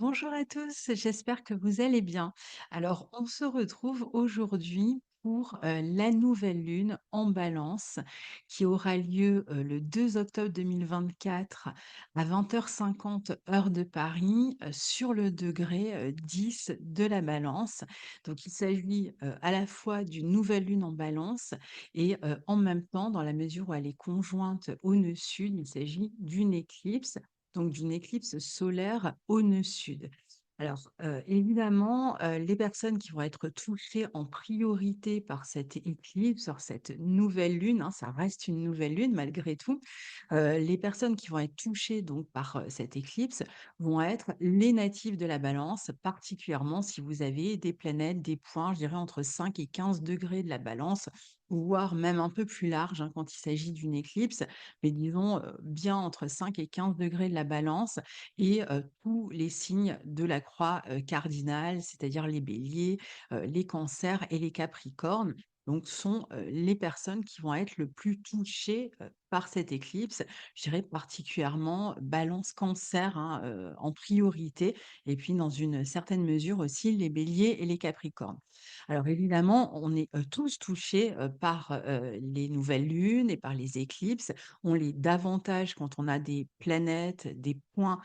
Bonjour à tous, j'espère que vous allez bien. Alors, on se retrouve aujourd'hui pour la nouvelle lune en balance qui aura lieu le 2 octobre 2024 à 20h50 heure de Paris sur le degré 10 de la balance. Donc, il s'agit à la fois d'une nouvelle lune en balance et en même temps, dans la mesure où elle est conjointe au nœud sud, il s'agit d'une éclipse, donc d'une éclipse solaire au nœud sud. Alors, évidemment, les personnes qui vont être touchées en priorité par cette éclipse, par cette nouvelle lune, hein, ça reste une nouvelle lune malgré tout. Les personnes qui vont être touchées donc par, cette éclipse vont être les natifs de la Balance, particulièrement si vous avez des planètes, des points, je dirais entre 5 et 15 degrés de la Balance, voire même un peu plus large, hein, quand il s'agit d'une éclipse, mais disons, bien entre 5 et 15 degrés de la Balance et tous les signes de la croix, cardinale, c'est-à-dire les béliers, les cancers et les capricornes. Donc sont, les personnes qui vont être le plus touchées, par cette éclipse. Je dirais particulièrement Balance, Cancer, hein, en priorité et puis dans une certaine mesure aussi les béliers et les capricornes. Alors évidemment, on est, tous touchés, par, les nouvelles lunes et par les éclipses. On l'est davantage quand on a des planètes, des points,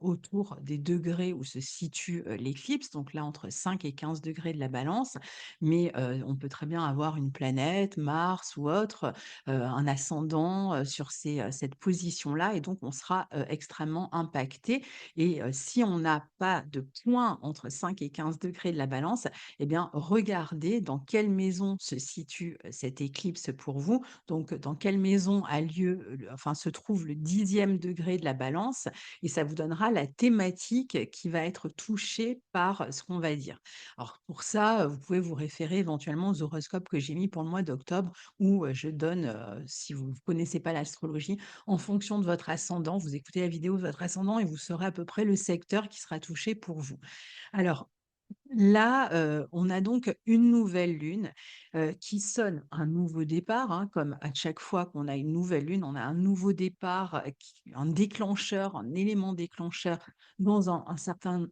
autour des degrés où se situe, l'éclipse, donc là entre 5 et 15 degrés de la Balance. Mais, on peut très bien avoir une planète, Mars ou autre, un ascendant, sur cette position-là et donc on sera, extrêmement impacté et si on n'a pas de point entre 5 et 15 degrés de la Balance, eh bien regardez dans quelle maison se situe, cette éclipse pour vous. Donc dans quelle maison a lieu, enfin se trouve le 10e degré de la Balance et ça vous donnera la thématique qui va être touchée par ce qu'on va dire. Alors pour ça, vous pouvez vous référer éventuellement aux horoscopes que j'ai mis pour le mois d'octobre où, je donne, si vous ne connaissez pas l'astrologie, en fonction de votre ascendant, vous écoutez la vidéo de votre ascendant et vous saurez à peu près le secteur qui sera touché pour vous. Alors là, on a donc une nouvelle lune, qui sonne un nouveau départ, hein, comme à chaque fois qu'on a une nouvelle lune, on a un nouveau départ, un déclencheur, un élément déclencheur dans un certain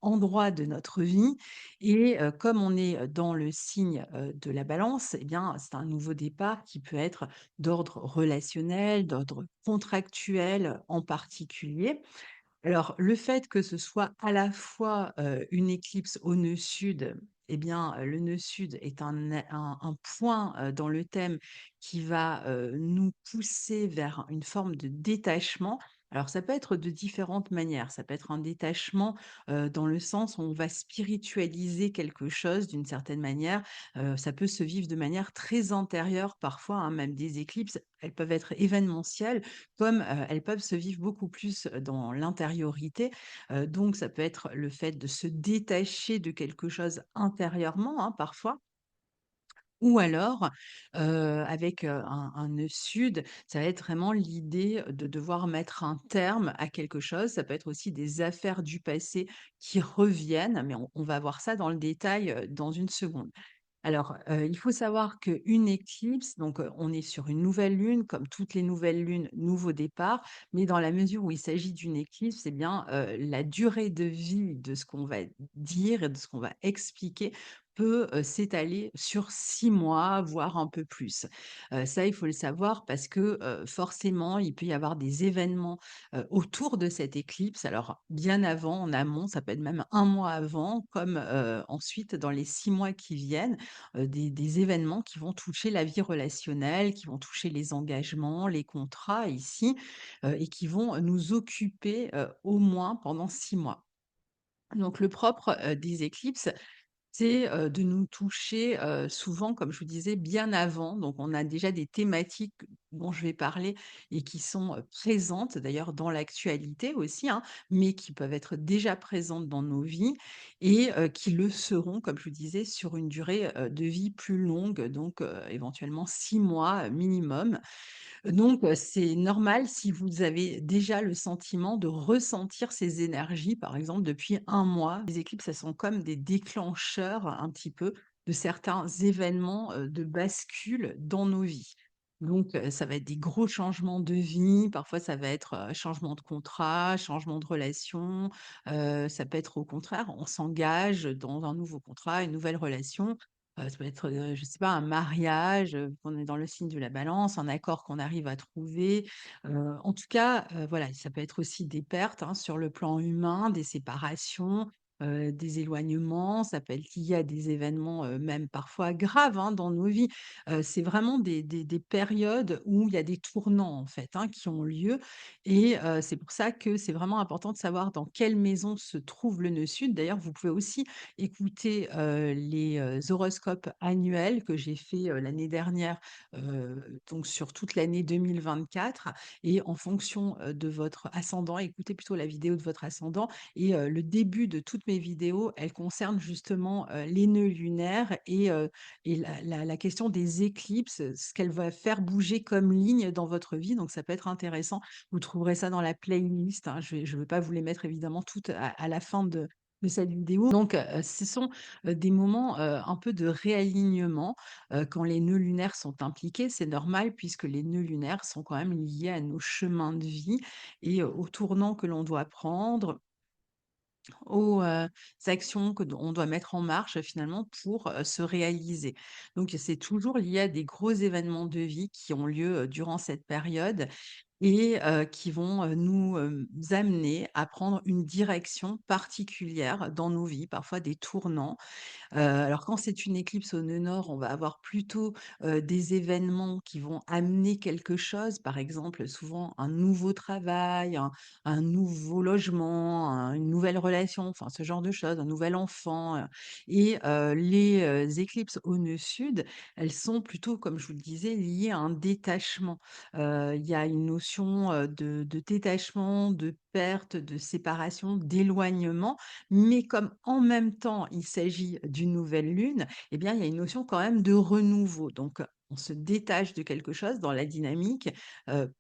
endroit de notre vie et comme on est, dans le signe, de la Balance et bien, c'est un nouveau départ qui peut être d'ordre relationnel, d'ordre contractuel en particulier. Alors, le fait que ce soit à la fois, une éclipse au nœud sud, eh bien, le nœud sud est un point, dans le thème qui va, nous pousser vers une forme de détachement. Alors ça peut être de différentes manières. Ça peut être un détachement, dans le sens où on va spiritualiser quelque chose d'une certaine manière. Ça peut se vivre de manière très intérieure parfois, hein, même des éclipses, elles peuvent être événementielles comme, elles peuvent se vivre beaucoup plus, dans l'intériorité. Donc ça peut être le fait de se détacher de quelque chose intérieurement, hein, parfois ou alors, avec, un nœud sud, ça va être vraiment l'idée de devoir mettre un terme à quelque chose. Ça peut être aussi des affaires du passé qui reviennent, mais on va voir ça dans le détail, dans une seconde. Alors, il faut savoir qu'une éclipse, donc, on est sur une nouvelle lune, comme toutes les nouvelles lunes, nouveau départ, mais dans la mesure où il s'agit d'une éclipse, eh bien, la durée de vie de ce qu'on va dire et de ce qu'on va expliquer peut, s'étaler sur 6 mois, voire un peu plus. Ça, il faut le savoir parce que, forcément, il peut y avoir des événements, autour de cette éclipse. Alors, bien avant, en amont, ça peut être même un mois avant, comme, ensuite dans les 6 mois qui viennent des événements qui vont toucher la vie relationnelle, qui vont toucher les engagements, les contrats ici, et qui vont nous occuper, au moins pendant 6 mois. Donc le propre, des éclipses, c'est, de nous toucher, souvent, comme je vous disais, bien avant. Donc on a déjà des thématiques dont je vais parler et qui sont, présentes d'ailleurs dans l'actualité aussi, hein, mais qui peuvent être déjà présentes dans nos vies et qui le seront, comme je vous disais, sur une durée, de vie plus longue, donc éventuellement 6 mois, minimum. Donc, c'est normal si vous avez déjà le sentiment de ressentir ces énergies, par exemple, depuis un mois. Les éclipses, elles sont comme des déclencheurs un petit peu de certains événements, de bascule dans nos vies. Donc, ça va être des gros changements de vie, parfois ça va être, changement de contrat, changement de relation, ça peut être au contraire, on s'engage dans un nouveau contrat, une nouvelle relation, ça peut être, je sais pas, un mariage, on est dans le signe de la Balance, un accord qu'on arrive à trouver, en tout cas, voilà, ça peut être aussi des pertes, hein, sur le plan humain, des séparations, des éloignements, ça peut être lié à des événements, même parfois graves, hein, dans nos vies. C'est vraiment des périodes où il y a des tournants, en fait, hein, qui ont lieu et c'est pour ça que c'est vraiment important de savoir dans quelle maison se trouve le nœud sud. D'ailleurs, vous pouvez aussi écouter, les, horoscopes annuels que j'ai fait, l'année dernière, donc sur toute l'année 2024 et en fonction, de votre ascendant, écoutez plutôt la vidéo de votre ascendant et le début de toutes mes vidéos, elles concernent justement, les nœuds lunaires et la question des éclipses, ce qu'elle va faire bouger comme ligne dans votre vie, donc ça peut être intéressant. Vous trouverez ça dans la playlist, hein, je vais pas vous les mettre évidemment toutes à la fin de cette vidéo. Donc, ce sont, des moments, un peu de réalignement, quand les nœuds lunaires sont impliqués. C'est normal puisque les nœuds lunaires sont quand même liés à nos chemins de vie et aux tournants que l'on doit prendre, aux, actions que on doit mettre en marche finalement pour, se réaliser. Donc c'est toujours lié à des gros événements de vie qui ont lieu, durant cette période et qui vont, nous, amener à prendre une direction particulière dans nos vies, parfois des tournants. Alors quand c'est une éclipse au nœud nord, on va avoir plutôt, des événements qui vont amener quelque chose, par exemple, souvent un nouveau travail, un nouveau logement, une nouvelle relation, enfin ce genre de choses, un nouvel enfant, et les, éclipses au nœud sud, elles sont plutôt, comme je vous le disais, liées à un détachement. Il y a une notion, de détachement, de perte, de séparation, d'éloignement mais comme en même temps, il s'agit d'une nouvelle lune, eh bien, il y a une notion quand même de renouveau. Donc, on se détache de quelque chose dans la dynamique,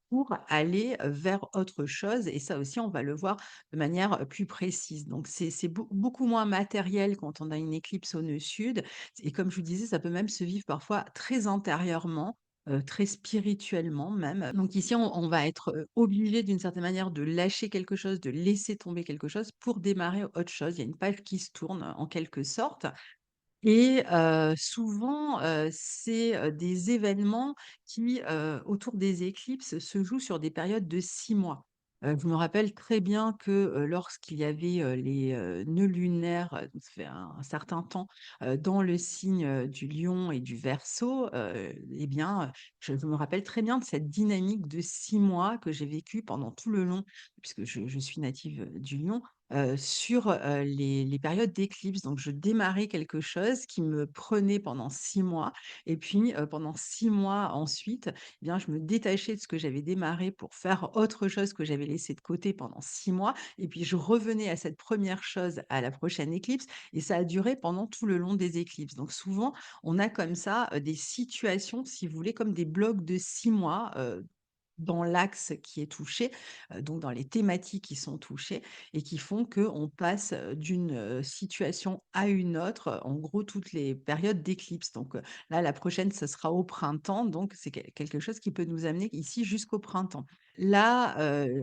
pour aller, vers autre chose et ça aussi, on va le voir de manière, plus précise. Donc c'est beaucoup moins matériel quand on a une éclipse au nœud sud et comme je vous disais, ça peut même se vivre parfois très intérieurement, très spirituellement même. Donc ici, on va être, obligé d'une certaine manière de lâcher quelque chose, de laisser tomber quelque chose pour démarrer autre chose. Il y a une page qui se tourne en quelque sorte et souvent, c'est, des événements qui, autour des éclipses, se jouent sur des périodes de 6 mois. Je me rappelle très bien que, lorsqu'il y avait, les, nœuds lunaires, ça fait un certain temps, dans le signe, du Lion et du Verseau, et bien, je me rappelle très bien de cette dynamique de 6 mois que j'ai vécue pendant tout le long, puisque je suis native, du Lion, sur, les périodes d'éclipse. Donc je démarrais quelque chose qui me prenait pendant 6 mois et puis, pendant 6 mois ensuite, eh bien, je me détachais de ce que j'avais démarré pour faire autre chose que j'avais laissé de côté pendant 6 mois et puis je revenais à cette première chose à la prochaine éclipse et ça a duré pendant tout le long des éclipses. Donc souvent, on a comme ça, des situations, si vous voulez, comme des blocs de 6 mois, dans l'axe qui est touché, donc dans les thématiques qui sont touchées et qui font qu'on passe, d'une, situation à une autre, en gros toutes les périodes d'éclipse. Donc, là, la prochaine, ce sera au printemps, donc c'est quelque chose qui peut nous amener ici jusqu'au printemps. Là,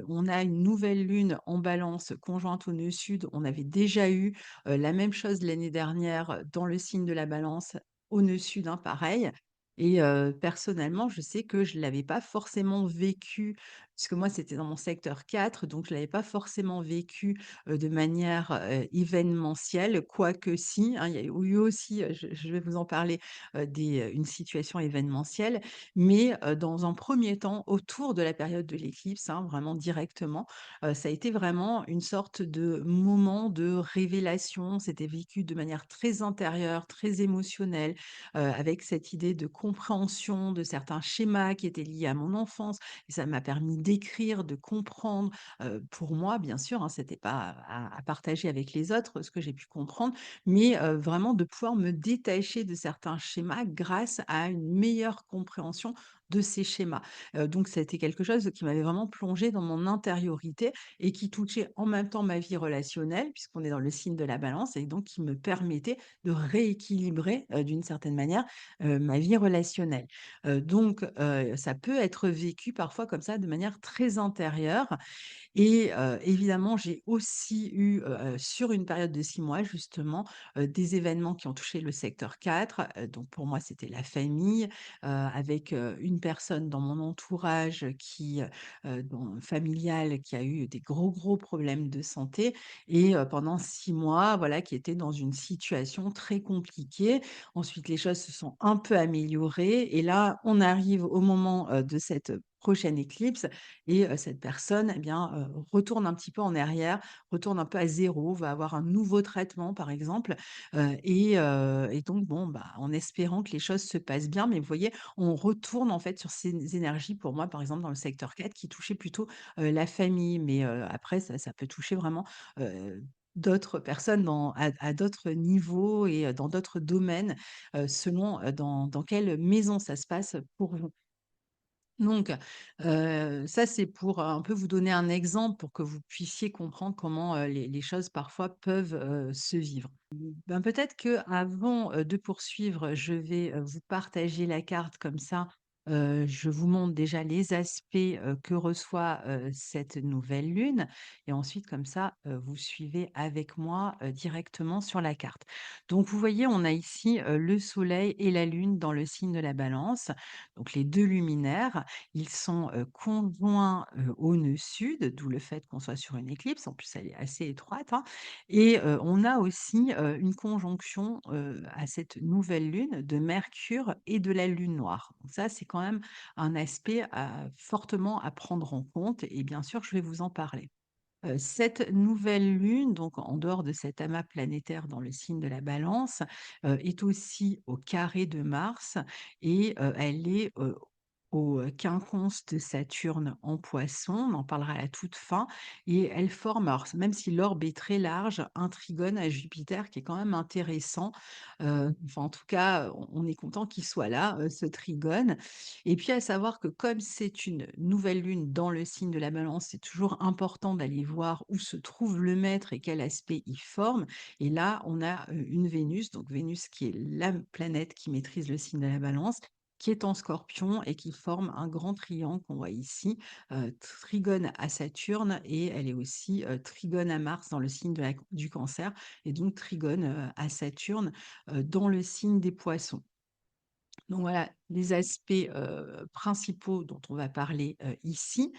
on a une nouvelle lune en Balance conjointe au nœud sud. On avait déjà eu, la même chose l'année dernière, dans le signe de la Balance, au nœud sud, hein, pareil et personnellement, je sais que je l'avais pas forcément vécu, puisque moi, c'était dans mon secteur 4, donc je l'avais pas forcément vécu, de manière, événementielle, quoique si, hein, il y a eu aussi, je vais vous en parler, une situation événementielle. Mais, dans un premier temps, autour de la période de l'éclipse, hein, vraiment directement, ça a été vraiment une sorte de moment de révélation. C'était vécu de manière très intérieure, très émotionnelle avec cette idée de compréhension de certains schémas qui étaient liés à mon enfance et ça m'a permis d'écrire, de comprendre, pour moi bien sûr, hein, c'était pas à partager avec les autres ce que j'ai pu comprendre, mais vraiment de pouvoir me détacher de certains schémas grâce à une meilleure compréhension de ces schémas. Donc c'était quelque chose qui m'avait vraiment plongée dans mon intériorité et qui touchait en même temps ma vie relationnelle, puisqu'on est dans le signe de la Balance et donc qui me permettait de rééquilibrer, d'une certaine manière, ma vie relationnelle. Ça peut être vécu parfois comme ça de manière très intérieure et évidemment, j'ai aussi eu, sur une période de 6 mois justement, des événements qui ont touché le secteur 4. Donc pour moi, c'était la famille, avec, une personne dans mon entourage qui, familial, qui a eu des gros, gros problèmes de santé et pendant 6 mois, voilà, qui était dans une situation très compliquée. Ensuite, les choses se sont un peu améliorées et là, on arrive au moment, de cette prochaine éclipse et cette personne, eh bien, retourne un petit peu en arrière, retourne un peu à zéro, va avoir un nouveau traitement, par exemple, et donc bon, bah, en espérant que les choses se passent bien. Mais vous voyez, on retourne, en fait, sur ces énergies, pour moi, par exemple, dans le secteur 4 qui touchait plutôt, la famille. Mais après ça peut toucher vraiment, d'autres personnes à d'autres niveaux et dans d'autres domaines, selon, dans quelle maison ça se passe pour vous. Donc, ça, c'est pour un peu vous donner un exemple pour que vous puissiez comprendre comment, les choses parfois peuvent, se vivre. Ben, peut-être qu'avant, de poursuivre, je vais, vous partager la carte comme ça, je vous montre déjà les aspects, que reçoit, cette nouvelle lune et ensuite comme ça, vous suivez avec moi, directement sur la carte. Donc vous voyez, on a ici, le soleil et la lune dans le signe de la Balance, donc les 2 luminaires. Ils sont, conjoints, au nœud sud, d'où le fait qu'on soit sur une éclipse. En plus, elle est assez étroite, hein et on a aussi, une conjonction, à cette nouvelle lune de Mercure et de la lune noire. Donc ça, c'est quand même un aspect fortement à prendre en compte et bien sûr, je vais vous en parler. Cette nouvelle lune, donc en dehors de cet amas planétaire dans le signe de la Balance, est aussi au carré de Mars et elle est, au, quinconce de Saturne en Poisson, on en parlera à la toute fin et elle forme alors même si l'orbe est très large, un trigone à Jupiter qui est quand même intéressant. Enfin en tout cas, on est content qu'il soit là, ce trigone et puis à savoir que comme c'est une nouvelle lune dans le signe de la Balance, c'est toujours important d'aller voir où se trouve le maître et quel aspect il forme. Et là, on a une Vénus, donc Vénus qui est la planète qui maîtrise le signe de la Balance, qui est en Scorpion et qui forme un grand triangle qu'on voit ici, trigone à Saturne et elle est aussi trigone à Mars dans le signe du Cancer et donc trigone à Saturne dans le signe des Poissons. Donc voilà les aspects, principaux dont on va parler, ici.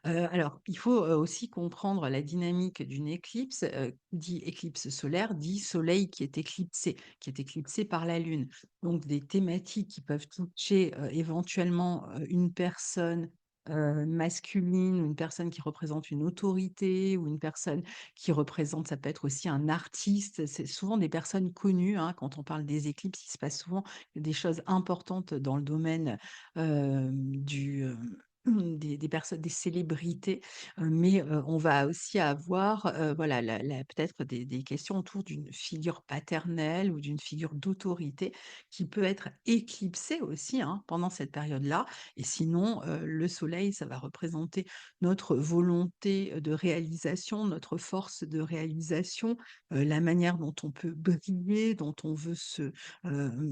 Alors il faut, aussi comprendre la dynamique d'une éclipse, qui dit éclipse solaire, dit soleil qui est éclipsé par la lune. Donc des thématiques qui peuvent toucher, éventuellement, une personne, masculine ou une personne qui représente une autorité ou une personne qui représente ça peut être aussi un artiste. C'est souvent des personnes connues, hein, quand on parle des éclipses, il se passe souvent des choses importantes dans le domaine, des personnes, des célébrités, mais on va aussi avoir, voilà, peut-être des questions autour d'une figure paternelle ou d'une figure d'autorité qui peut être éclipsée aussi, hein, pendant cette période-là et sinon, le soleil, ça va représenter notre volonté, de réalisation, notre force de réalisation, la manière dont on peut briller, dont on veut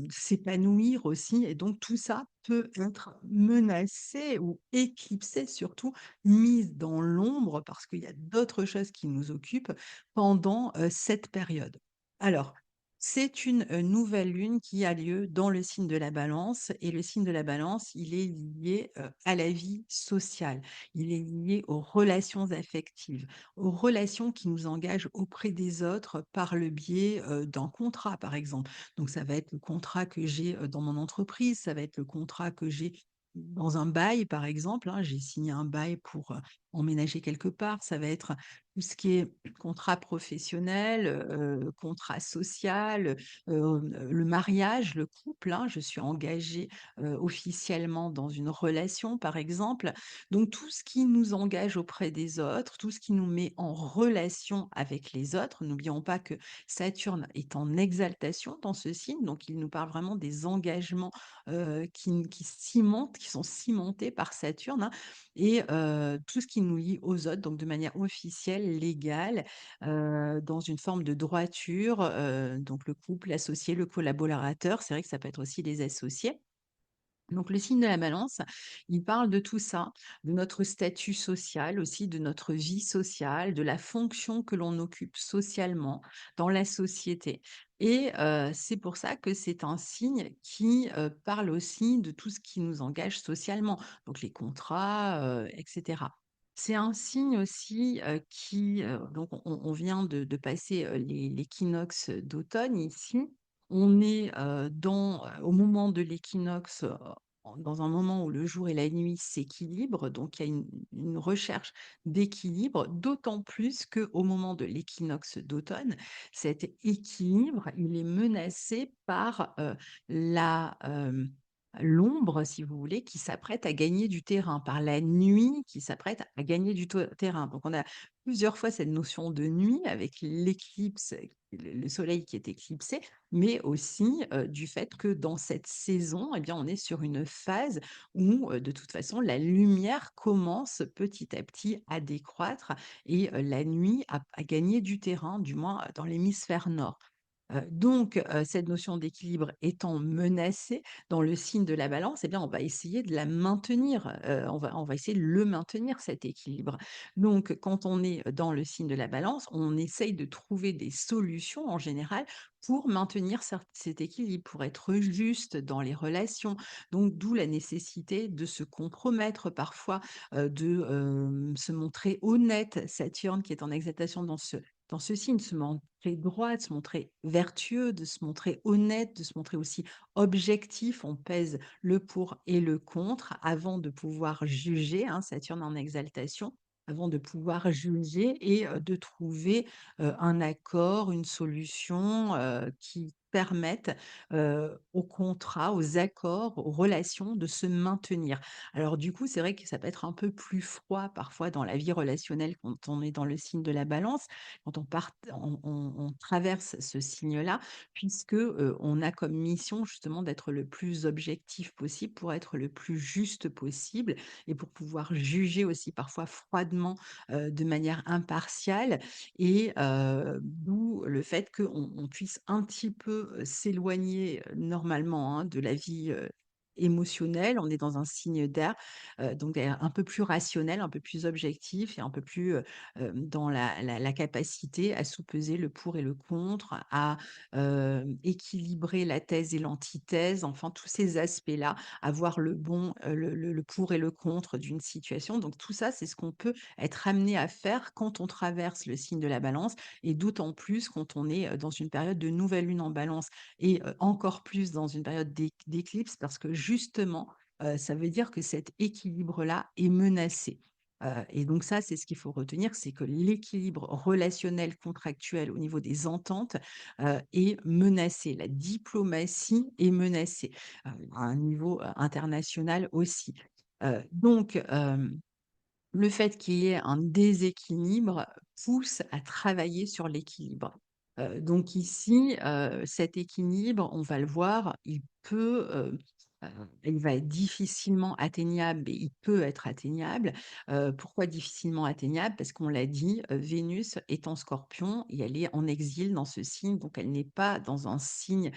s'épanouir aussi et donc tout ça peut être menacé ou éclipsé surtout, mise dans l'ombre parce qu'il y a d'autres choses qui nous occupent pendant, cette période. Alors, c'est une, nouvelle lune qui a lieu dans le signe de la Balance et le signe de la Balance, il est lié, à la vie sociale. Il est lié aux relations affectives, aux relations qui nous engagent auprès des autres par le biais, d'un contrat, par exemple. Donc ça va être le contrat que j'ai, dans mon entreprise, ça va être le contrat que j'ai dans un bail, par exemple, hein. J'ai signé un bail pour, emménager quelque part, ça va être tout ce qui est contrat professionnel, contrat social, le mariage, le couple, hein. Je suis engagée, officiellement dans une relation, par exemple. Donc tout ce qui nous engage auprès des autres, tout ce qui nous met en relation avec les autres. N'oublions pas que Saturne est en exaltation dans ce signe, donc il nous parle vraiment des engagements, qui cimentent, qui sont cimentés par Saturne, hein, et tout ce qui nous lie aux autres, donc de manière officielle, légale, dans une forme de droiture, donc le couple, l'associé, le collaborateur, c'est vrai que ça peut être aussi les associés. Donc le signe de la Balance, il parle de tout ça, de notre statut social aussi, de notre vie sociale, de la fonction que l'on occupe socialement dans la société. Et c'est pour ça que c'est un signe qui, parle aussi de tout ce qui nous engage socialement, donc les contrats, et cetera. C'est un signe aussi, qui, donc on vient de passer, l'équinoxe d'automne ici. On est, au moment de l'équinoxe, dans un moment où le jour et la nuit s'équilibrent, donc il y a une recherche d'équilibre, d'autant plus qu'au moment de l'équinoxe d'automne, cet équilibre, il est menacé par, l'ombre, si vous voulez, qui s'apprête à gagner du terrain, par la nuit qui s'apprête à gagner du terrain. Donc on a plusieurs fois cette notion de nuit avec l'éclipse, le soleil qui est éclipsé, mais aussi, du fait que dans cette saison, eh bien, on est sur une phase où, de toute façon, la lumière commence petit à petit à décroître et la nuit à gagner du terrain, du moins, dans l'hémisphère nord. Donc cette notion d'équilibre étant menacée dans le signe de la Balance, eh bien, on va essayer de la maintenir, on va essayer de le maintenir cet équilibre. Donc quand on est dans le signe de la Balance, on essaye de trouver des solutions en général pour maintenir cet équilibre, pour être juste dans les relations. Donc d'où la nécessité de se compromettre parfois, de, se montrer honnête. Saturne qui est en exaltation dans ce signe, de se montrer droit, de se montrer vertueux, de se montrer honnête, de se montrer aussi objectif. On pèse le pour et le contre avant de pouvoir juger, hein, Saturne en exaltation, avant de pouvoir juger et de trouver un accord, une solution qui permette aux contrats, aux accords, aux relations de se maintenir. Alors du coup, c'est vrai que ça peut être un peu plus froid parfois dans la vie relationnelle quand on est dans le signe de la Balance, quand on traverse ce signe-là, puisque, on a comme mission justement d'être le plus objectif possible pour être le plus juste possible et pour pouvoir juger aussi parfois froidement, de manière impartiale et d'où le fait qu'on puisse un petit peu, s'éloigner, normalement, hein, de la vie, émotionnelle. On est dans un signe d'air, donc un peu plus rationnel, un peu plus objectif et un peu plus, dans la capacité à sous-peser le pour et le contre, à, équilibrer la thèse et l'antithèse, enfin tous ces aspects-là, avoir le bon, le pour et le contre d'une situation. Donc tout ça, c'est ce qu'on peut être amené à faire quand on traverse le signe de la Balance et d'autant plus quand on est, dans une période de nouvelle lune en Balance et encore plus dans une période d'éclipse parce que justement, ça veut dire que cet équilibre-là est menacé. Et donc ça, c'est ce qu'il faut retenir, c'est que l'équilibre relationnel, contractuel au niveau des ententes, est menacé. La diplomatie est menacée, à un niveau, international aussi. Donc le fait qu'il y ait un déséquilibre pousse à travailler sur l'équilibre. Donc ici, cet équilibre, on va le voir, heu, il va être difficilement atteignable, mais il peut être atteignable. Pourquoi difficilement atteignable? Parce qu'on l'a dit, Vénus est en Scorpion et elle est en exil dans ce signe, donc elle n'est pas dans un signe,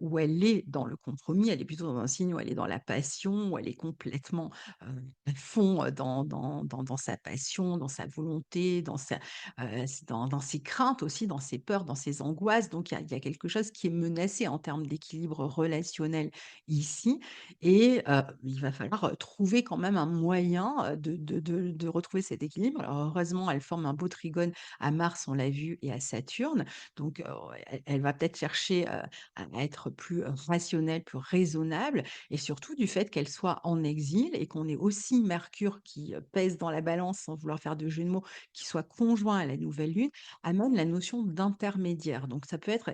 où elle est dans le compromis, elle est plutôt dans un signe où elle est dans la passion, où elle est complètement, à fond, dans sa passion, dans sa volonté, dans ses craintes aussi, dans ses peurs, dans ses angoisses. Donc il y a quelque chose qui est menacé en termes d'équilibre relationnel ici. et il va falloir, trouver quand même un moyen, de retrouver cet équilibre. Alors heureusement, elle forme un beau trigone à Mars, on l'a vu, et à Saturne, donc elle va peut-être chercher, à être plus rationnelle, plus raisonnable, et surtout du fait qu'elle soit en exil et qu'on ait aussi Mercure qui, pèse dans la balance, sans vouloir faire de jeu de mots, qui soit conjoint à la nouvelle lune, amène la notion d'intermédiaire. Donc ça peut être,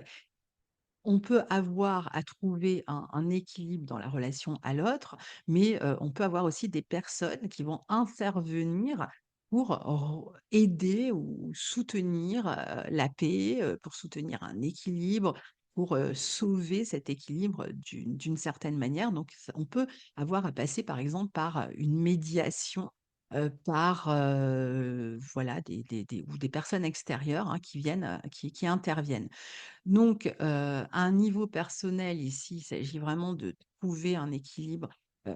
on peut avoir à trouver un équilibre dans la relation à l'autre, mais on peut avoir aussi des personnes qui vont intervenir pour aider ou soutenir la paix, pour soutenir un équilibre, pour sauver cet équilibre d'une certaine manière. Donc, on peut avoir à passer, par exemple, par une médiation. Par voilà ou des personnes extérieures, hein, qui viennent qui interviennent. Donc, à un niveau personnel ici, il s'agit vraiment de trouver un équilibre, heu,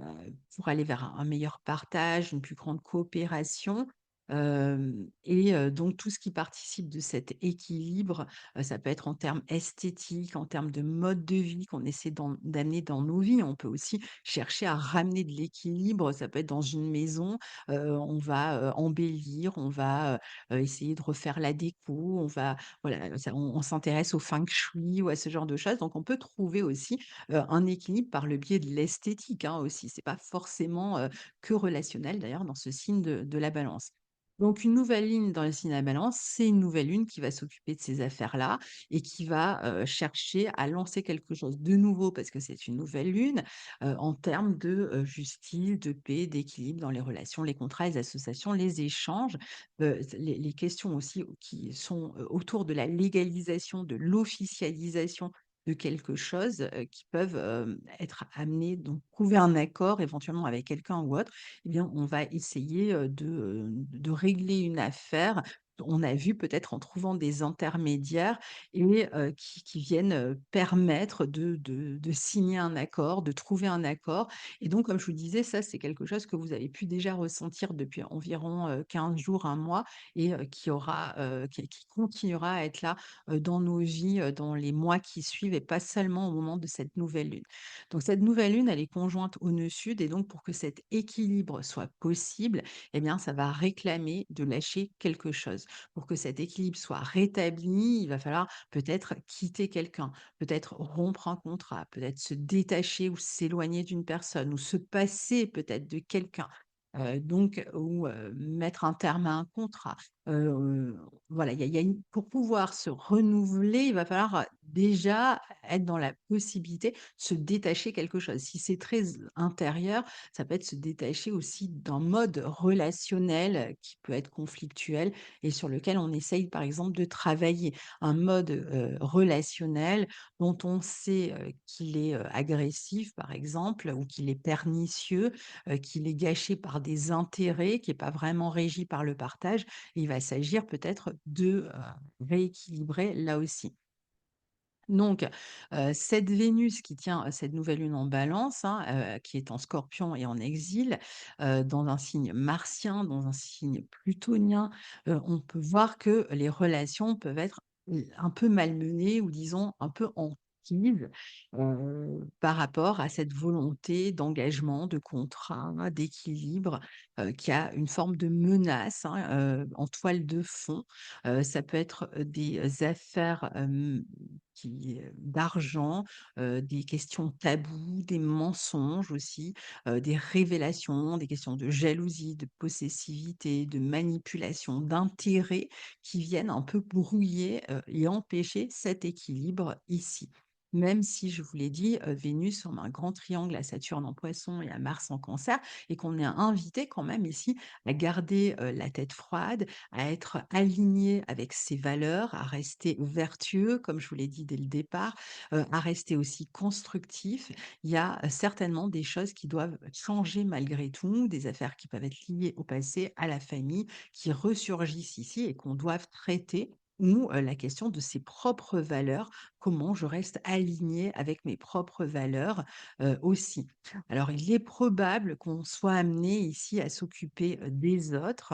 pour aller vers un meilleur partage, une plus grande coopération, hem et donc tout ce qui participe de cet équilibre, ça peut être en termes esthétiques, en termes de mode de vie qu'on essaie d'amener dans nos vies. On peut aussi chercher à ramener de l'équilibre, ça peut être dans une maison, on va, embellir, on va, essayer de refaire la déco, on va voilà, ça on s'intéresse au feng shui ou à ce genre de choses, donc on peut trouver aussi, un équilibre par le biais de l'esthétique, hein, aussi. C'est pas forcément, que relationnel d'ailleurs dans ce signe de la Balance. Donc une nouvelle ligne dans le signe de la Balance, c'est une nouvelle lune qui va s'occuper de ces affaires-là et qui va, chercher à lancer quelque chose de nouveau parce que c'est une nouvelle lune, en termes de, justice, de paix, d'équilibre dans les relations, les contrats, les associations, les échanges. Les questions aussi qui sont, autour de la légalisation, de l'officialisation de quelque chose, qui peuvent, être amenées, donc trouver un accord éventuellement avec quelqu'un ou autre, eh bien, on va essayer, de régler une affaire. On a vu peut-être en trouvant des intermédiaires et qui viennent, permettre de signer un accord, de trouver un accord, et donc, comme je vous disais, ça, c'est quelque chose que vous avez pu déjà ressentir depuis environ, 15 jours, un mois, et qui continuera à être là, dans nos vies, dans les mois qui suivent, et pas seulement au moment de cette nouvelle lune. Donc cette nouvelle lune, elle est conjointe au nœud sud, et donc pour que cet équilibre soit possible, eh bien, ça va réclamer de lâcher quelque chose. Pour que cet équilibre soit rétabli, il va falloir peut-être quitter quelqu'un, peut-être rompre un contrat, peut-être se détacher ou s'éloigner d'une personne ou se passer peut-être de quelqu'un, donc ou mettre un terme à un contrat. Heu, voilà, il y a une pour pouvoir se renouveler, il va falloir, déjà être dans la possibilité de se détacher quelque chose. Si c'est très intérieur, ça peut être se détacher aussi d'un mode relationnel qui peut être conflictuel et sur lequel on essaye, par exemple, de travailler. Un mode, relationnel dont on sait, qu'il est, agressif, par exemple, ou qu'il est pernicieux, qu'il est gâché par des intérêts, qui est pas vraiment régi par le partage. Et il va s'agir peut-être de, rééquilibrer là aussi. Donc, cette Vénus qui tient, cette nouvelle lune en Balance, hein, qui est en Scorpion et en exil, dans un signe martien, dans un signe plutonien, on peut voir que les relations peuvent être, un peu malmenées ou disons un peu en crise, par rapport à cette volonté d'engagement, de contrat, d'équilibre, qui a une forme de menace, hein, en toile de fond. Ça peut être, des affaires, d'argent, des questions tabous, des mensonges aussi, des révélations, des questions de jalousie, de possessivité, de manipulation, d'intérêt qui viennent un peu brouiller, et empêcher cet équilibre ici. Même si je vous l'ai dit, Vénus forme un grand triangle à Saturne en Poisson et à Mars en Cancer, et qu'on est invité quand même ici à garder, la tête froide, à être aligné avec ses valeurs, à rester vertueux, comme je vous l'ai dit dès le départ, à rester aussi constructif. Il y a, certainement des choses qui doivent changer malgré tout, des affaires qui peuvent être liées au passé, à la famille, qui ressurgissent ici et qu'on doive traiter, ou, la question de ses propres valeurs, comment je reste aligné avec mes propres valeurs, aussi. Alors, il est probable qu'on soit amené ici à s'occuper, des autres,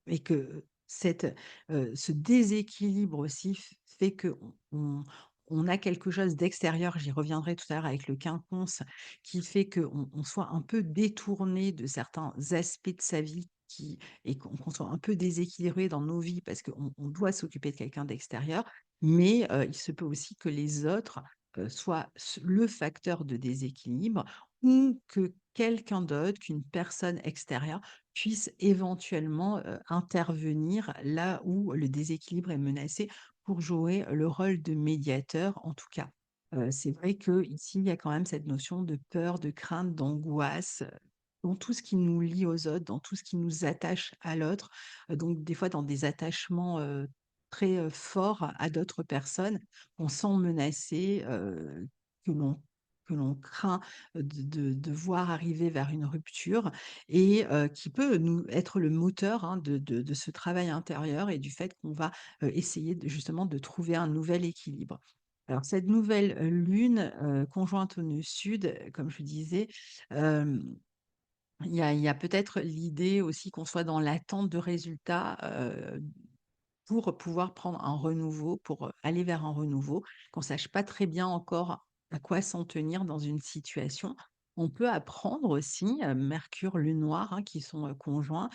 et que ce déséquilibre aussi fait qu'on on a quelque chose d'extérieur, j'y reviendrai tout à l'heure avec le quinconce, qui fait qu'on soit un peu détourné de certains aspects de sa vie et qu'on soit un peu déséquilibré dans nos vies parce qu'on doit s'occuper de quelqu'un d'extérieur. Mais il se peut aussi que les autres soient le facteur de déséquilibre ou que quelqu'un d'autre, qu'une personne extérieure puisse éventuellement intervenir là où le déséquilibre est menacé pour jouer le rôle de médiateur, en tout cas. C'est vrai qu'ici, il y a quand même cette notion de peur, de crainte, d'angoisse, dans tout ce qui nous lie aux autres, dans tout ce qui nous attache à l'autre, donc des fois dans des attachements, très, forts à d'autres personnes, on sent menacé, que l'on que l'on craint, de voir arriver vers une rupture et qui peut nous être le moteur, hein, de ce travail intérieur et du fait qu'on va essayer justement de trouver un nouvel équilibre. Alors cette nouvelle lune conjointe au nœud sud, comme je disais, euh, il y a peut-être l'idée aussi qu'on soit dans l'attente de résultats pour pouvoir prendre un renouveau, pour aller vers un renouveau, qu'on sache pas très bien encore à quoi s'en tenir dans une situation. On peut apprendre aussi, Mercure, Lune noire, hein, qui sont conjoints,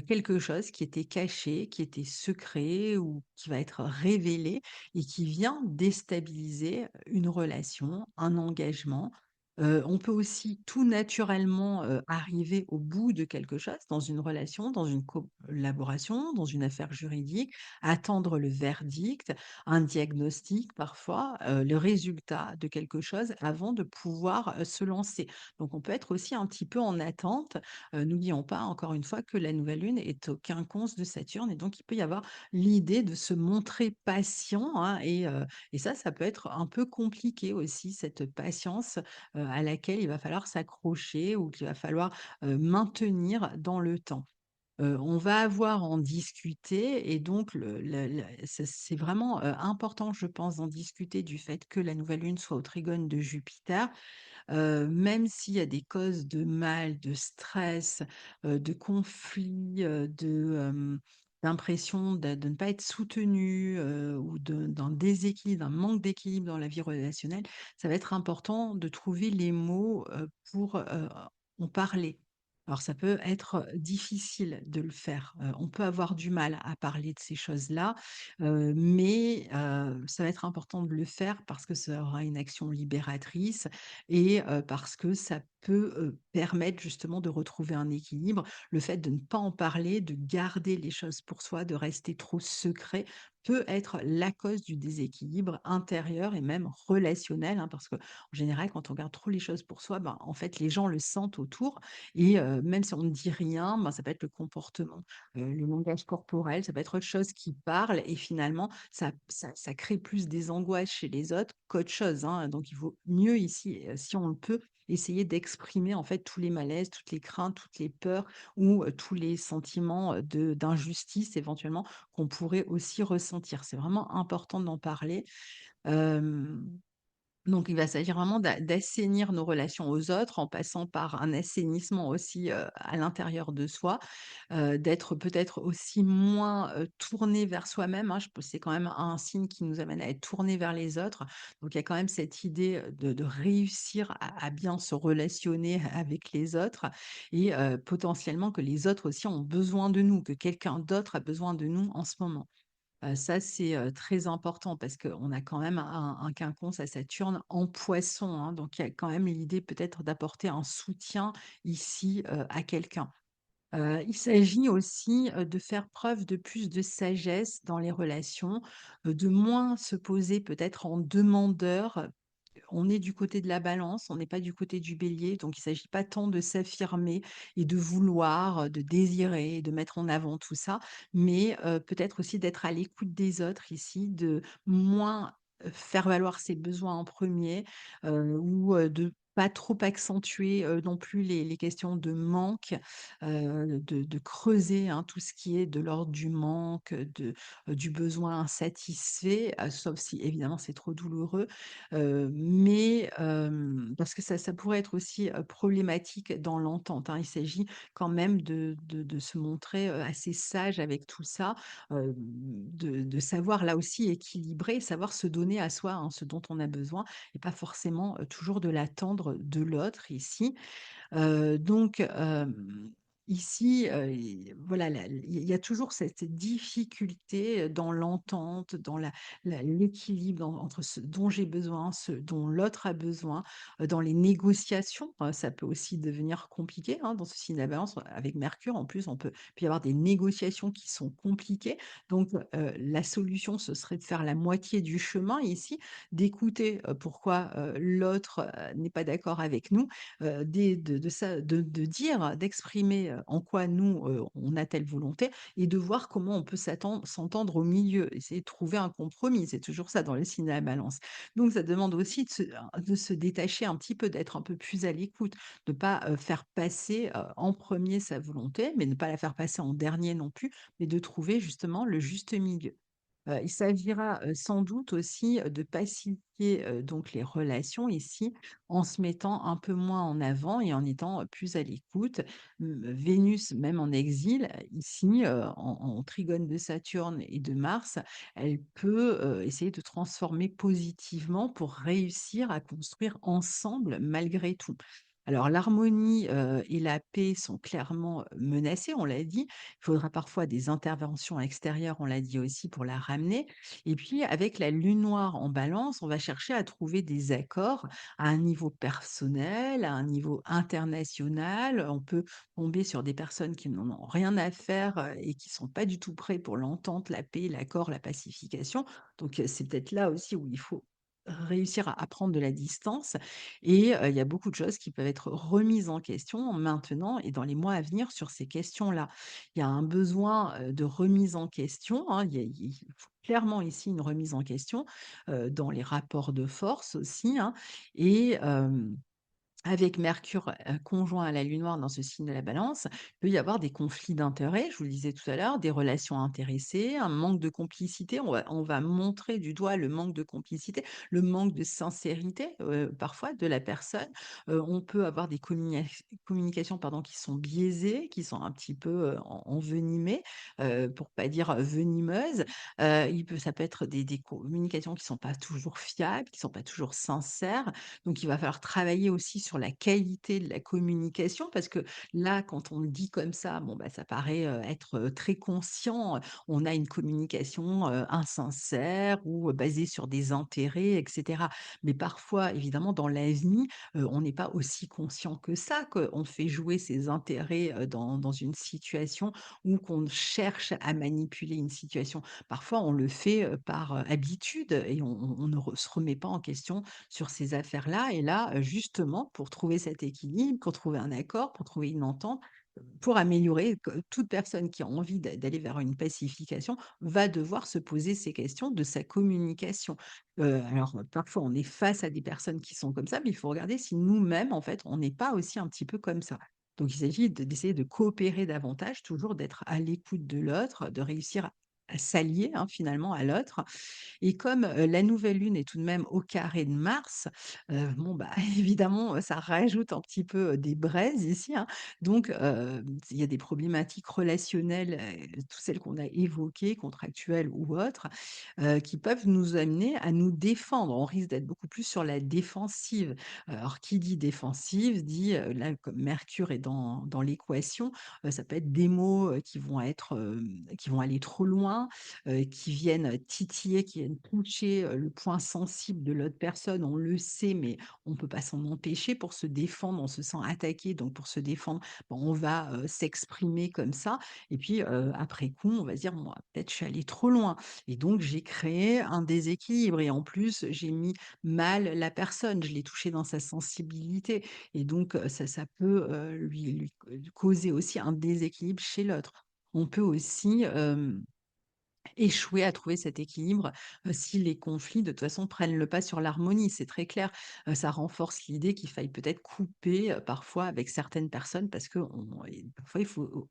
quelque chose qui était caché, qui était secret ou qui va être révélé et qui vient déstabiliser une relation, un engagement. On peut aussi tout naturellement arriver au bout de quelque chose dans une relation, dans une collaboration, dans une affaire juridique, attendre le verdict, un diagnostic parfois, le résultat de quelque chose avant de pouvoir, se lancer. Donc on peut être aussi un petit peu en attente. N'oublions pas encore une fois que la nouvelle lune est au quinconce de Saturne et donc il peut y avoir l'idée de se montrer patient, hein, et ça peut être un peu compliqué aussi cette patience, à laquelle il va falloir s'accrocher ou qu'il va falloir, maintenir dans le temps. On va avoir à en discuter et donc le c'est vraiment, important, je pense, d'en discuter du fait que la nouvelle lune soit au trigone de Jupiter. Même s'il y a des causes de mal, de stress, de conflits, d'impression de ne pas être soutenu, ou d'un déséquilibre, d'un manque d'équilibre dans la vie relationnelle, ça va être important de trouver les mots, pour, en parler. Alors ça peut être difficile de le faire, on peut avoir du mal à parler de ces choses-là, mais ça va être important de le faire parce que ça aura une action libératrice et parce que ça peut, permettre justement de retrouver un équilibre. Le fait de ne pas en parler, de garder les choses pour soi, de rester trop secret, peut être la cause du déséquilibre intérieur et même relationnel, hein, parce qu'en général, quand on garde trop les choses pour soi, ben, en fait, les gens le sentent autour et même si on ne dit rien, ben, ça peut être le comportement, le langage corporel, ça peut être autre chose qui parle et finalement ça crée plus des angoisses chez les autres qu'autre chose, hein. Donc il vaut mieux ici, si on le peut, essayer d'exprimer en fait tous les malaises, toutes les craintes, toutes les peurs ou tous les sentiments, de d'injustice éventuellement qu'on pourrait aussi ressentir. C'est vraiment important d'en parler. Hem donc il va s'agir vraiment d'assainir nos relations aux autres en passant par un assainissement aussi, à l'intérieur de soi, d'être peut-être aussi moins, tourné vers soi-même, hein. Je pense c'est quand même un signe qui nous amène à être tourné vers les autres. Donc il y a quand même cette idée, de réussir à bien se relationner avec les autres et potentiellement que les autres aussi ont besoin de nous, que quelqu'un d'autre a besoin de nous en ce moment. Ça, c'est, très important parce qu'on a quand même un quinconce à Saturne en Poisson, hein, donc il y a quand même l'idée peut-être d'apporter un soutien ici, à quelqu'un. Il s'agit aussi, de faire preuve de plus de sagesse dans les relations, de moins se poser peut-être en demandeur. On est du côté de la Balance, on n'est pas du côté du Bélier, donc il ne s'agit pas tant de s'affirmer et de vouloir, de désirer, de mettre en avant tout ça, mais peut-être aussi d'être à l'écoute des autres ici, de moins, faire valoir ses besoins en premier er ou de pas trop accentuer, non plus les questions de manque, de creuser, hein, tout ce qui est de l'ordre du manque, du besoin insatisfait, sauf si évidemment c'est trop douloureux, parce que ça pourrait être aussi, problématique dans l'entente, hein. Il s'agit quand même de se montrer, assez sage avec tout ça, de savoir là aussi équilibrer, savoir se donner à soi, hein, ce dont on a besoin et pas forcément, toujours de l'attendre de l'autre ici. Ici, voilà, il y a toujours cette difficulté, dans l'entente, dans l'équilibre entre ce dont j'ai besoin, ce dont l'autre a besoin, dans les négociations, ça peut aussi devenir compliqué, hein, dans ce signe de la Balance. Avec Mercure, en plus, peut y avoir des négociations qui sont compliquées. Donc, la solution, ce serait de faire la moitié du chemin ici, d'écouter, pourquoi, l'autre, n'est pas d'accord avec nous, de ça de dire, d'exprimer, en quoi nous, on a telle volonté et de voir comment on peut s'entendre au milieu. Essayer de trouver un compromis, c'est toujours ça dans le signe de la Balance. Donc ça demande aussi de se détacher un petit peu, d'être un peu plus à l'écoute, de pas, faire passer, en premier sa volonté, mais ne pas la faire passer en dernier non plus, mais de trouver justement le juste milieu. Il s'agira, sans doute aussi, de pacifier, donc les relations ici, en se mettant un peu moins en avant et en étant, plus à l'écoute. Vénus, même en exil, ici, en trigone de Saturne et de Mars, elle peut, essayer de transformer positivement pour réussir à construire ensemble malgré tout. Alors l'harmonie, et la paix sont clairement, menacées, on l'a dit. Il faudra parfois des interventions extérieures, on l'a dit aussi, pour la ramener. Et puis, avec la lune noire en balance, on va chercher à trouver des accords à un niveau personnel, à un niveau international. On peut tomber sur des personnes qui n'en ont rien à faire et qui sont pas du tout prêts pour l'entente, la paix, l'accord, la pacification. Donc, c'est peut-être là aussi où il faut réussir à prendre de la distance et il y a beaucoup de choses qui peuvent être remises en question maintenant et dans les mois à venir sur ces questions-là. Il y a un besoin, de remise en question, hein. Il faut clairement ici une remise en question, dans les rapports de force aussi, hein et avec Mercure, conjoint à la Lune noire dans ce signe de la Balance, il peut y avoir des conflits d'intérêts, je vous le disais tout à l'heure, des relations intéressées, un manque de complicité. On va montrer du doigt le manque de complicité, le manque de sincérité, parfois de la personne. On peut avoir des communications, pardon, qui sont biaisées, qui sont un petit peu, envenimées, pour pas dire, venimeuses. Ça peut être des communications qui sont pas toujours fiables, qui sont pas toujours sincères. Donc, il va falloir travailler aussi sur la qualité de la communication parce que là, quand on le dit comme ça, bon, bah, ça paraît, être, très conscient. On a une communication, insincère ou, basée sur des intérêts et cetera. Mais parfois, évidemment, dans la vie, on n'est pas aussi conscient que ça, qu'on fait jouer ses intérêts, dans une situation ou qu'on cherche à manipuler une situation. Parfois, on le fait, par, habitude et on ne se remet pas en question sur ces affaires-là. Et là, justement, pour trouver cet équilibre, pour trouver un accord, pour trouver une entente, pour améliorer, toute personne qui a envie d'aller vers une pacification va devoir se poser ces questions de sa communication. Alors, parfois, on est face à des personnes qui sont comme ça, mais il faut regarder si nous-mêmes, en fait, on n'est pas aussi un petit peu comme ça. Donc, il s'agit d'essayer de coopérer davantage, toujours d'être à l'écoute de l'autre, de réussir à s'allier, hein, finalement, à l'autre et comme, la nouvelle lune est tout de même au carré de Mars, bon, bah, évidemment, ça rajoute un petit peu, des braises ici, hein. Donc, il y a des problématiques relationnelles, toutes celles qu'on a évoquées, contractuelles ou autres, qui peuvent nous amener à nous défendre. On risque d'être beaucoup plus sur la défensive. Alors qui dit défensive dit, là, comme Mercure est dans l'équation, ça peut être des mots, qui vont aller trop loin, qui viennent titiller, qui viennent toucher, le point sensible de l'autre personne. On le sait, mais on peut pas s'en empêcher. Pour se défendre, on se sent attaqué, donc pour se défendre, bon, on va, s'exprimer comme ça et puis, après coup, on va se dire: «Moi, peut-être je suis allé trop loin et donc j'ai créé un déséquilibre et en plus, j'ai mis mal la personne, je l'ai touché dans sa sensibilité» et donc, ça peut, lui causer aussi un déséquilibre chez l'autre. On peut aussi, échouer à trouver cet équilibre, si les conflits, de toute façon, prennent le pas sur l'harmonie, c'est très clair. Ça renforce l'idée qu'il faille peut-être couper, parfois avec certaines personnes parce qu'on et parfois il faut,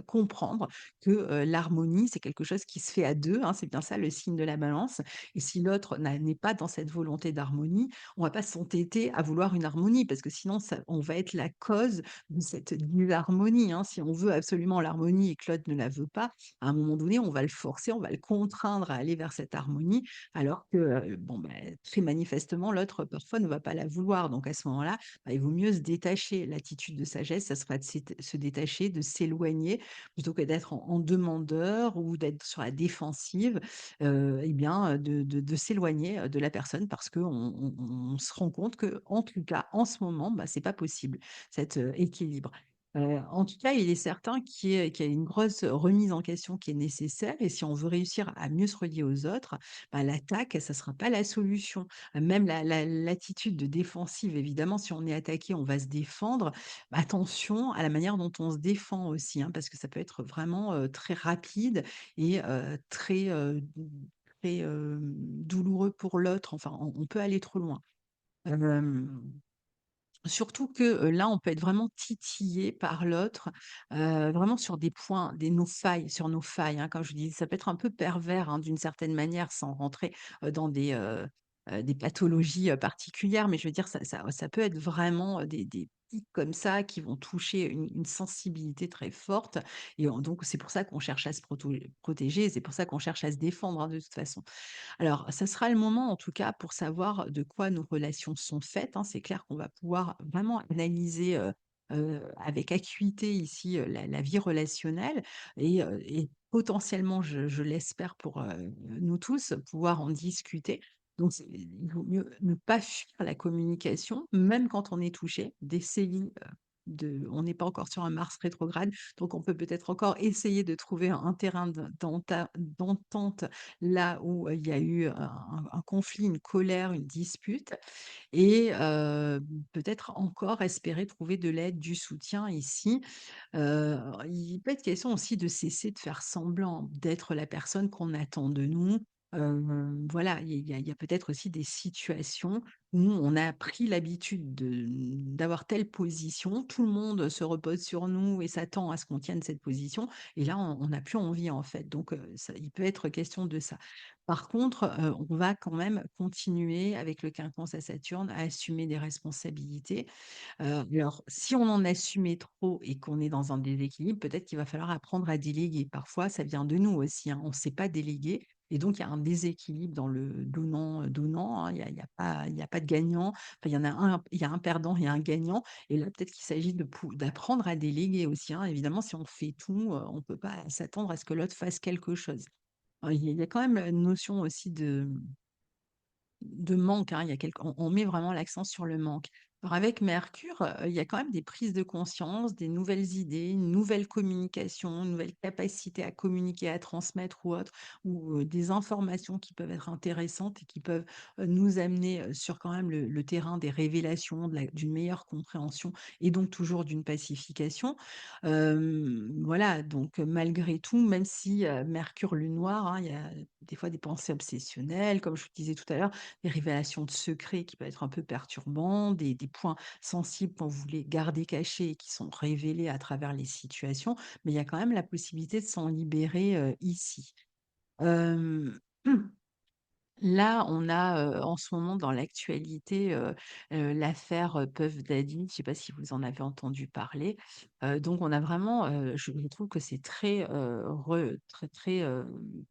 comprendre que, l'harmonie, c'est quelque chose qui se fait à 2, hein, c'est bien ça le signe de la balance et si l'autre n'est pas dans cette volonté d'harmonie, on va pas s'entêter à vouloir une harmonie parce que sinon ça on va être la cause de cette disharmonie, hein. Si on veut absolument l'harmonie et que l'autre ne la veut pas, à un moment donné, on va le forcer, on va le contraindre à aller vers cette harmonie, alors que, bon, très manifestement, l'autre, parfois, ne va pas la vouloir. Donc à ce moment-là, il vaut mieux se détacher. L'attitude de sagesse, ça sera de se détacher, de s'éloigner, plutôt que d'être en demandeur ou d'être sur la défensive, et bien, de s'éloigner, de la personne parce qu'on on se rend compte que, en tout cas, en ce moment, c'est pas possible, cet, équilibre. En tout cas, il est certain qu'il y a une grosse remise en question qui est nécessaire et si on veut réussir à mieux se relier aux autres, l'attaque, ça ne sera pas la solution. Même l'attitude de défensive, évidemment, si on est attaqué, on va se défendre. Attention à la manière dont on se défend aussi, hein, parce que ça peut être vraiment, très rapide et très, douloureux pour l'autre. Enfin, on peut aller trop loin. Hem Surtout que, là, on peut être vraiment titillé par l'autre, vraiment sur des points, sur nos failles, hein. Comme je dis, ça peut être un peu pervers, hein, d'une certaine manière, sans rentrer, dans des pathologies, particulières. Mais je veux dire, ça peut être vraiment, des pics comme ça qui vont toucher une sensibilité très forte et donc c'est pour ça qu'on cherche à se protéger et c'est pour ça qu'on cherche à se défendre, hein, de toute façon. Alors, ça sera le moment, en tout cas, pour savoir de quoi nos relations sont faites, hein. C'est clair qu'on va pouvoir vraiment analyser, avec acuité ici, la vie relationnelle et potentiellement, je l'espère pour, nous tous, pouvoir en discuter. Donc il vaut mieux ne pas fuir la communication, même quand on est touché, d'essayer, on n'est pas encore sur un Mars rétrograde, donc on peut peut-être encore essayer de trouver un terrain d'entente là où, il y a eu un conflit, une colère, une dispute et peut-être encore espérer trouver de l'aide, du soutien ici. Il peut être question aussi de cesser de faire semblant d'être la personne qu'on attend de nous. Voilà, il y a peut-être aussi des situations où on a pris l'habitude d'avoir telle position, tout le monde se repose sur nous et s'attend à ce qu'on tienne cette position et là on n'a plus envie en fait. Donc il peut être question de ça. Par contre, on va quand même continuer avec le quinconce à Saturne à assumer des responsabilités. Alors, si on en assumait trop et qu'on est dans un déséquilibre, peut-être qu'il va falloir apprendre à déléguer. Parfois, ça vient de nous aussi, hein, on ne sait pas déléguer et donc il y a un déséquilibre dans le donnant, hein. Il y a pas de gagnant. Enfin, il y a un perdant et un gagnant et là, peut-être qu'il s'agit d'apprendre à déléguer aussi, hein. Évidemment, si on fait tout, on ne peut pas s'attendre à ce que l'autre fasse quelque chose. Il y a quand même une notion aussi de manque, hein, il y a on met vraiment l'accent sur le manque. Alors avec Mercure, il y a quand même des prises de conscience, des nouvelles idées, une nouvelle communication, une nouvelle capacité à communiquer, à transmettre ou autre, ou, des informations qui peuvent être intéressantes et qui peuvent, nous amener, sur quand même le terrain des révélations, d'une meilleure compréhension et donc toujours d'une pacification. Voilà, donc malgré tout, même si, Mercure, lune noire, hein, il y a des fois des pensées obsessionnelles, comme je vous disais tout à l'heure, des révélations de secrets qui peuvent être un peu perturbants, des points sensibles qu'on voulait garder cachés et qui sont révélés à travers les situations, mais il y a quand même la possibilité de s'en libérer, ici. Hem Là, on a, en ce moment dans l'actualité, l'affaire, Puff Daddy. Je ne sais pas si vous en avez entendu parler? Donc on a vraiment, je trouve que c'est très, très, très,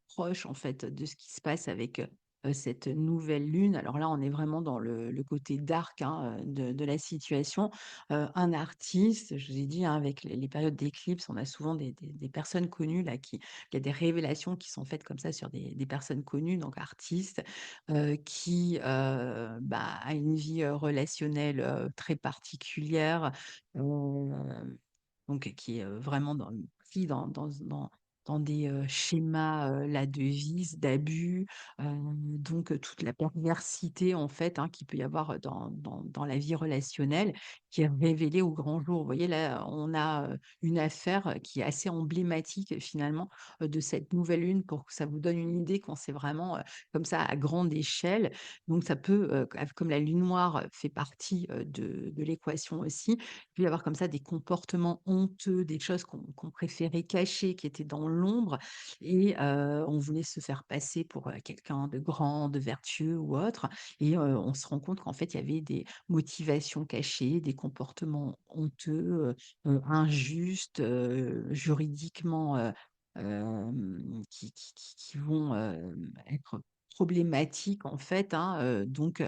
proche en fait de ce qui se passe avec, cette nouvelle lune. Alors là, on est vraiment dans le côté dark, hein, de la situation. Un artiste, je vous ai dit, hein, avec les périodes d'éclipse, on a souvent des personnes connues là qui il y a des révélations qui sont faites comme ça sur des personnes connues, donc artistes, qui, a une vie, relationnelle, très particulière, donc qui est, vraiment pris dans dans des, schémas, là de vices, d'abus, donc toute la perversité en fait, hein, qu'il peut y avoir, dans la vie relationnelle, qui est révélée au grand jour. Vous voyez là, on a, une affaire, qui est assez emblématique finalement, de cette nouvelle lune pour que ça vous donne une idée quand c'est vraiment, comme ça à grande échelle. Donc ça peut, comme la lune noire fait partie, de l'équation aussi, il peut y avoir comme ça des comportements honteux, des choses qu'on préférait cacher, qui étaient dans l'ombre et on voulait se faire passer pour, quelqu'un de grand, de vertueux ou autre et on se rend compte qu'en fait, il y avait des motivations cachées, des comportements honteux, injustes, juridiquement, qui vont, être problématiques en fait, hein, donc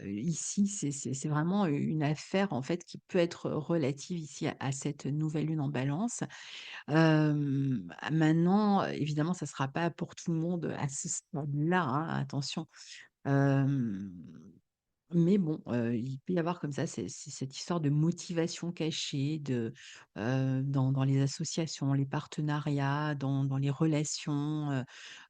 ici, c'est vraiment une affaire, en fait, qui peut être relative ici à cette nouvelle lune en Balance. Maintenant, évidemment, ça ne sera pas pour tout le monde à ce stade-là, hein, attention. Hem mais bon, il peut y avoir comme ça cette histoire de motivation cachée, dans les associations, les partenariats, dans les relations,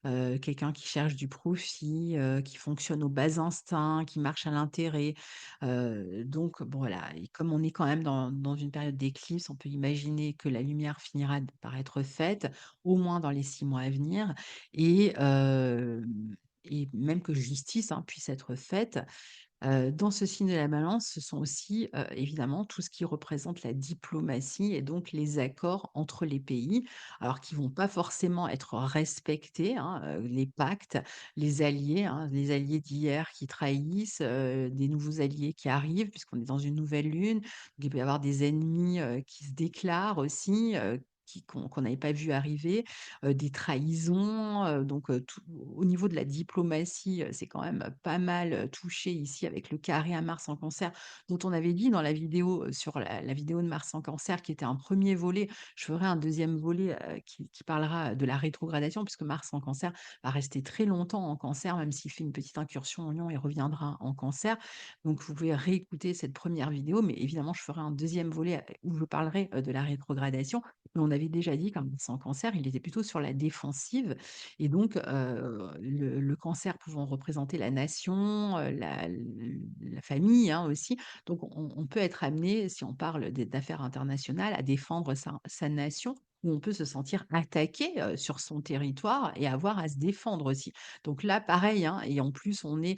quelqu'un qui cherche du profit, qui fonctionne au bas instincts, qui marche à l'intérêt. Donc bon voilà et comme on est quand même dans une période d'éclipse, on peut imaginer que la lumière finira par être faite, au moins dans les 6 mois à venir et même que justice, hein, puisse être faite. Dans ce signe de la Balance, ce sont aussi, évidemment tout ce qui représente la diplomatie et donc les accords entre les pays. Alors qui vont pas forcément être respectés, hein, les pactes, les alliés d'hier qui trahissent, des nouveaux alliés qui arrivent puisqu'on est dans une nouvelle lune. Donc il peut y avoir des ennemis, qui se déclarent aussi, qu'on n'avait pas vu arriver, des trahisons, donc tout au niveau de la diplomatie, c'est quand même pas mal, touché ici avec le carré à Mars en Cancer, dont on avait dit dans la vidéo, sur la vidéo de Mars en Cancer qui était un premier volet. Je ferai un deuxième volet, qui parlera de la rétrogradation puisque Mars en Cancer va rester très longtemps en Cancer, même s'il fait une petite incursion en Lion, il reviendra en Cancer. Donc vous pouvez réécouter cette première vidéo, mais évidemment je ferai un deuxième volet, où je parlerai, de la rétrogradation. Mais on avait déjà dit qu'un médecin cancer, il était plutôt sur la défensive et donc le cancer pouvant représenter la nation, la famille, hein, aussi. Donc on peut être amené, si on parle d'affaires internationales, à défendre sa nation ou on peut se sentir attaqué, sur son territoire et avoir à se défendre aussi. Donc là, pareil, hein et en plus on est,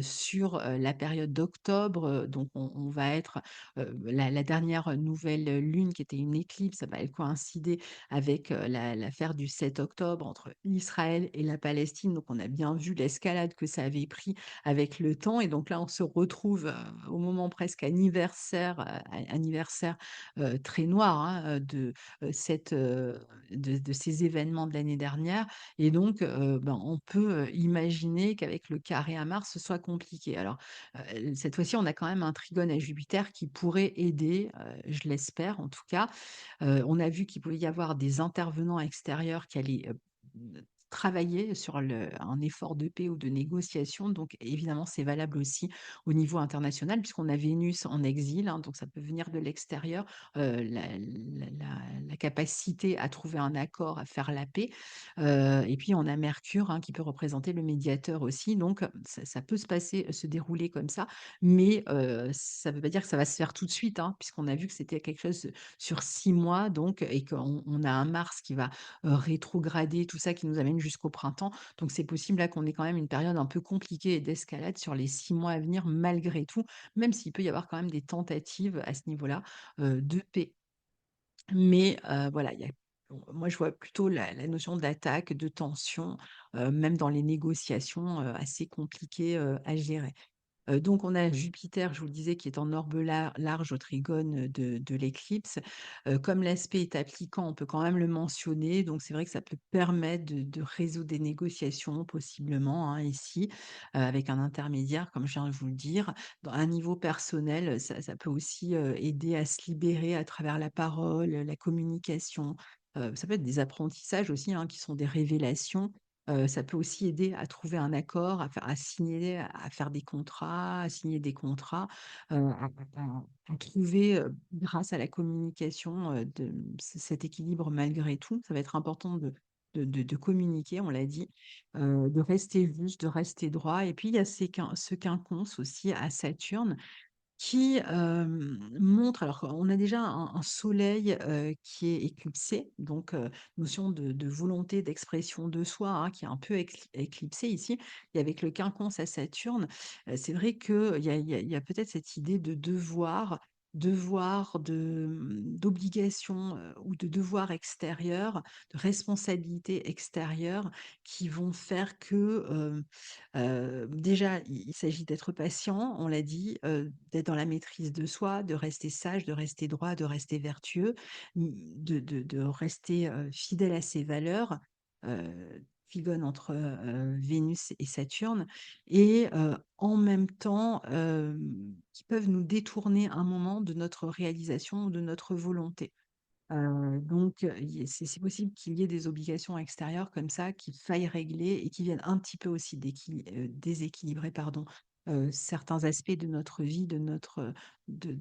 sur, la période d'octobre, donc on va être, la dernière nouvelle lune qui était une éclipse, bah, elle coïncidait avec, l'affaire du 7 octobre entre Israël et la Palestine. Donc on a bien vu l'escalade que ça avait pris avec le temps et donc là on se retrouve, au moment presque anniversaire, très noir, hein, de ces événements de l'année dernière et donc ben, on peut, imaginer qu'avec le carré à Mars, ce soit compliqué. Alors cette fois-ci, on a quand même un trigone à Jupiter qui pourrait aider, je l'espère en tout cas. On a vu qu'il pouvait y avoir des intervenants extérieurs qui allaient, travailler sur un effort de paix ou de négociation. Donc évidemment, c'est valable aussi au niveau international puisqu'on a Vénus en exil, hein, donc ça peut venir de l'extérieur, la capacité à trouver un accord, à faire la paix. Et puis on a Mercure, hein, qui peut représenter le médiateur aussi. Donc ça peut se dérouler comme ça, mais ça ne veut pas dire que ça va se faire tout de suite, hein, puisqu'on a vu que c'était quelque chose sur 6 mois donc et qu'on a un Mars qui va, rétrograder, tout ça, qui nous amène jusqu'au printemps. Donc c'est possible là qu'on ait quand même une période un peu compliquée et d'escalade sur les 6 mois à venir malgré tout, même s'il peut y avoir quand même des tentatives à ce niveau-là, de paix. Mais voilà, il y a moi je vois plutôt la notion d'attaque, de tension, même dans les négociations, assez compliquées, à gérer. Donc on a Jupiter, je vous le disais, qui est en orbe large au trigone, de l'éclipse. Comme l'aspect est appliquant, on peut quand même le mentionner, donc c'est vrai que ça peut permettre de résoudre des négociations possiblement, hein, ici, avec un intermédiaire, comme je viens de vous le dire. Dans un niveau personnel, ça peut aussi, aider à se libérer à travers la parole, la communication. Ça peut être des apprentissages aussi, hein, qui sont des révélations. Ça peut aussi aider à trouver un accord, à signer, à faire des contrats, à signer des contrats, à trouver, grâce à la communication, cet équilibre malgré tout. Ça va être important de communiquer, on l'a dit, de rester juste, de rester droit. Et puis il y a ce quinconce aussi à Saturne qui, montre, alors on a déjà un soleil, qui est éclipsé, donc notion de volonté d'expression de soi, hein, qui est un peu éclipsé ici. Et avec le quinconce à Saturne, c'est vrai qu'il y a peut-être cette idée de devoir, d'obligation, ou de devoir extérieur, de responsabilité extérieure qui vont faire que, déjà, il s'agit d'être patient, on l'a dit, d'être dans la maîtrise de soi, de rester sage, de rester droit, de rester vertueux, de rester, fidèle à ses valeurs, trigones entre, Vénus et Saturne. Et en même temps, qui peuvent nous détourner un moment de notre réalisation ou de notre volonté. Donc, il est c'est possible qu'il y ait des obligations extérieures comme ça qu'il faille régler et qui viennent un petit peu aussi déséquilibrer, pardon, certains aspects de notre vie, de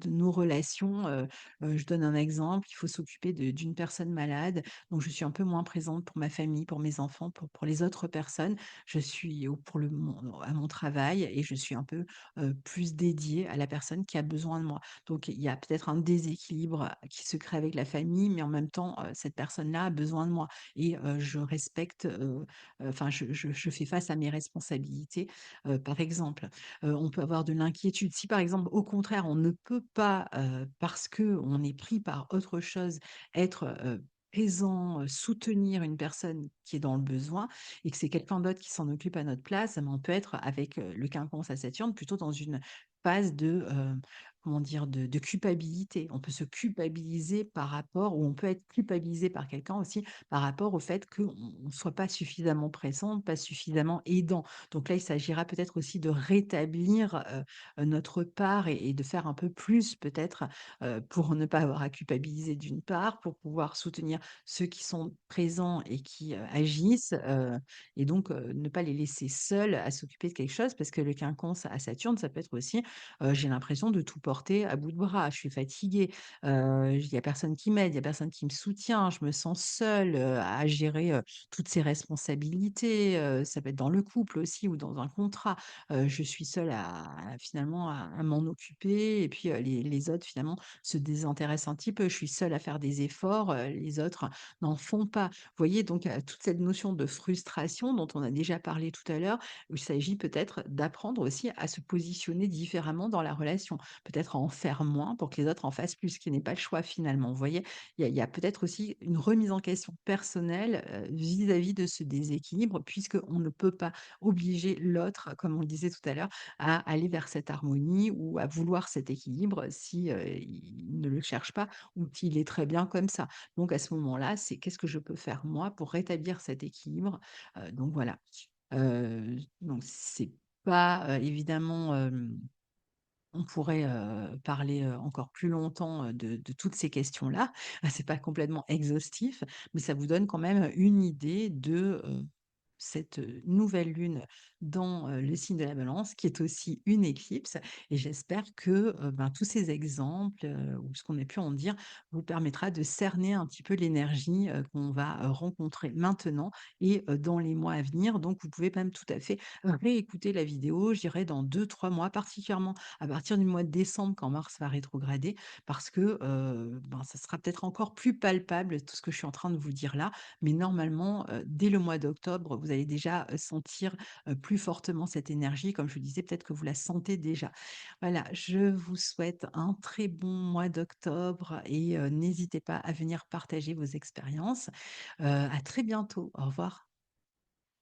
nos relations. Je donne un exemple, il faut s'occuper d'une personne malade, donc je suis un peu moins présente pour ma famille, pour mes enfants, pour les autres personnes. Je suis au pour le mon à mon travail et je suis un peu, plus dédiée à la personne qui a besoin de moi. Donc il y a peut-être un déséquilibre qui se crée avec la famille, mais en même temps, cette personne-là a besoin de moi et je respecte, enfin je fais face à mes responsabilités, par exemple. On peut avoir de l'inquiétude. Si par exemple, au contraire, on ne peut pas, parce qu'on est pris par autre chose, être, présent, soutenir une personne qui est dans le besoin et que c'est quelqu'un d'autre qui s'en occupe à notre place, on peut être avec, le quinconce à Saturne plutôt dans une phase de, comment dire? De culpabilité. On peut se culpabiliser par rapport ou on peut être culpabilisé par quelqu'un aussi, par rapport au fait qu'on ne soit pas suffisamment présent, pas suffisamment aidant. Donc là, il s'agira peut-être aussi de rétablir, notre part et de faire un peu plus peut-être, pour ne pas avoir à culpabiliser d'une part, pour pouvoir soutenir ceux qui sont présents et qui, agissent, et donc ne pas les laisser seuls à s'occuper de quelque chose parce que le quinconce à Saturne, ça peut être aussi, j'ai l'impression de tout porter à bout de bras. Je suis fatiguée, il y a personne qui m'aide, il y a personne qui me soutient, je me sens seule, à gérer, toutes ces responsabilités, ça peut être dans le couple aussi ou dans un contrat. Je suis seule finalement à m'en occuper et puis, les autres finalement se désintéressent un petit peu. Je suis seule à faire des efforts, les autres n'en font pas. Vous voyez donc, toute cette notion de frustration dont on a déjà parlé tout à l'heure, il s'agit peut-être d'apprendre aussi à se positionner différemment dans la relation. Peut-être à en faire moins pour que les autres en fassent plus, ce qui n'est pas le choix finalement. Vous voyez? Il y a peut-être aussi une remise en question personnelle, vis-à-vis de ce déséquilibre puisqu'on ne peut pas obliger l'autre, comme on le disait tout à l'heure, à aller vers cette harmonie ou à vouloir cet équilibre si, il ne le cherche pas ou qu'il est très bien comme ça. Donc à ce moment-là, c'est qu'est-ce que je peux faire moi pour rétablir cet équilibre? Donc voilà. Donc c'est pas, évidemment, on pourrait, parler, encore plus longtemps, de toutes ces questions-là. C'est pas complètement exhaustif, mais ça vous donne quand même une idée de, cette, nouvelle lune dans, le signe de la Balance, qui est aussi une éclipse. Et j'espère que, ben, tous ces exemples, ou ce qu'on a pu en dire, vous permettra de cerner un petit peu l'énergie, qu'on va, rencontrer maintenant et dans les mois à venir. Donc vous pouvez même tout à fait réécouter la vidéo, je dirais dans 2 3 mois, particulièrement à partir du mois de décembre quand Mars va rétrograder, parce que, ben, ça sera peut-être encore plus palpable tout ce que je suis en train de vous dire là. Mais normalement, dès le mois d'octobre, vous allez déjà, sentir, plus fortement cette énergie. Comme je vous disais, peut-être que vous la sentez déjà. Voilà, je vous souhaite un très bon mois d'octobre et n'hésitez pas à venir partager vos expériences. À très bientôt. Au revoir.